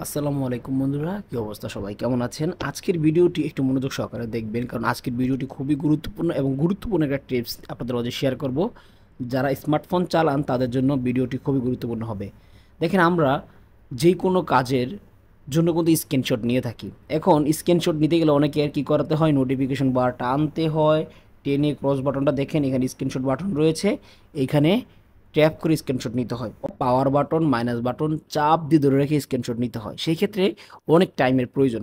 আসসালামু আলাইকুম বন্ধুরা, কি অবস্থা? সবাই কেমন আছেন? আজকের ভিডিওটি একটু মনোযোগ সহকারে দেখবেন, কারণ আজকের ভিডিওটি খুবই গুরুত্বপূর্ণ একটা টিপস আপনাদের মাঝে শেয়ার করব। যারা স্মার্টফোন চালান তাদের জন্য ভিডিওটি খুবই গুরুত্বপূর্ণ হবে। দেখেন, আমরা যে কোনো কাজের জন্য কিন্তু স্ক্রিনশট নিয়ে থাকি। এখন স্ক্রিনশট নিতে গেলে অনেকে আর কি করাতে হয়, নোটিফিকেশন বার টানতে হয়, টেনে ক্রস বাটনটা দেখেন এখানে স্ক্রিনশট বাটন রয়েছে, এইখানে ট্যাপ করে স্ক্রিনশট নিতে হয়। পাওয়ার বাটন, মাইনাস বাটন চাপ দিয়ে ধরে রেখে স্ক্রিনশট নিতে হয়। সেই ক্ষেত্রে অনেক টাইমের প্রয়োজন।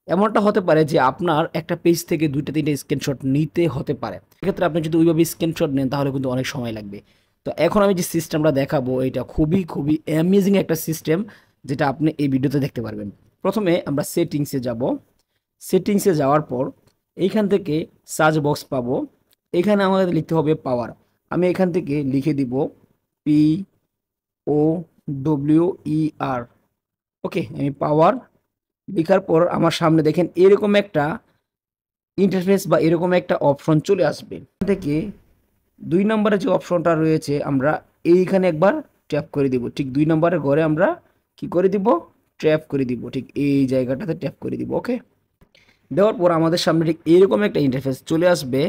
এমনটা হতে পারে যে আপনার একটা পেজ থেকে ২টা ৩টা স্ক্রিনশট নিতে হতে পারে। সেক্ষেত্রে আপনি যদি ওইভাবে স্ক্রিনশট নেন তাহলে কিন্তু অনেক সময় লাগবে। তো এখন আমি যে সিস্টেমটা দেখাবো এটা খুবই অ্যামেজিং একটা সিস্টেম, যেটা আপনি এই ভিডিওতে দেখতে পারবেন। প্রথমে আমরা সেটিংসে যাব। সেটিংসে যাওয়ার পর এইখান থেকে সার্চ বক্স পাবো। এখানে আমাদের লিখতে হবে পাওয়ার। আমি এখান থেকে লিখে দিব POWER। ওকে, আমি পাওয়ার লেখার পর আমার সামনে দেখেন এরকম একটা ইন্টারফেস বা এরকম একটা অপশন চলে আসবে। এখান থেকে ২ নম্বরে যে অপশনটা রয়েছে আমরা এইখানে একবার ট্যাপ করে দিব। ঠিক ২ নম্বরের ঘরে আমরা কি করে দিব? ট্যাপ করে দিব। ঠিক এই জায়গাটাতে ট্যাপ করে দিব। ওকে, দেওয়ার পর আমাদের সামনে ঠিক এরকম একটা ইন্টারফেস চলে আসবে।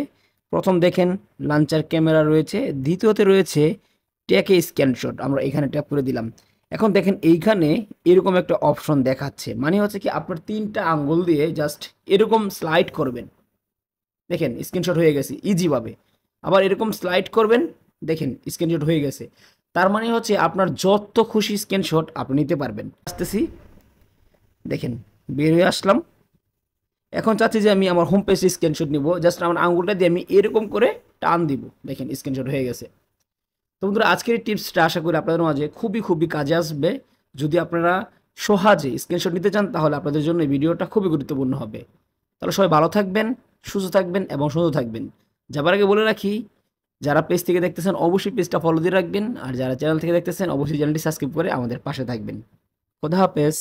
প্রথম দেখেন লাঞ্চার ক্যামেরা রয়েছে, দ্বিতীয়তে রয়েছে ট্যাকে স্ক্যানশট। আমরা এখানে ট্যাপ করে দিলাম। এখন দেখেন এইখানে এরকম একটা অপশন দেখাচ্ছে, মানে হচ্ছে কি আপনার ৩টা আঙ্গুল দিয়ে জাস্ট এরকম স্লাইড করবেন, দেখেন স্ক্রিনশট হয়ে গেছে ইজিভাবে। আবার এরকম স্লাইড করবেন, দেখেন স্ক্রিনশট হয়ে গেছে। তার মানে হচ্ছে আপনার যত খুশি স্ক্রিনশট আপনি নিতে পারবেন। আসতেছি, দেখেন বের হয়ে আসলাম। এখন চাচ্ছি যে আমি আমার হোম পেজে স্ক্রিনশট নিব, জাস্ট আমার আঙুলটা দিয়ে আমি এরকম করে টান দিব, দেখেন স্ক্রিনশট হয়ে গেছে। তো বন্ধুরা, আজকের এই টিপসটা আশা করি আপনাদের মাঝে খুবই কাজে আসবে। যদি আপনারা সহজে স্ক্রিনশট নিতে চান তাহলে আপনাদের জন্য এই ভিডিওটা খুবই গুরুত্বপূর্ণ হবে। তাহলে সবাই ভালো থাকবেন, সুস্থ থাকবেন এবং সুন্দর থাকবেন। যাবার আগে বলে রাখি, যারা পেজ থেকে দেখতেছেন অবশ্যই পেজটা ফলো দিয়ে রাখবেন, আর যারা চ্যানেল থেকে দেখতেছেন অবশ্যই চ্যানেলটি সাবস্ক্রাইব করে আমাদের পাশে থাকবেন। খোদা হাফেজ।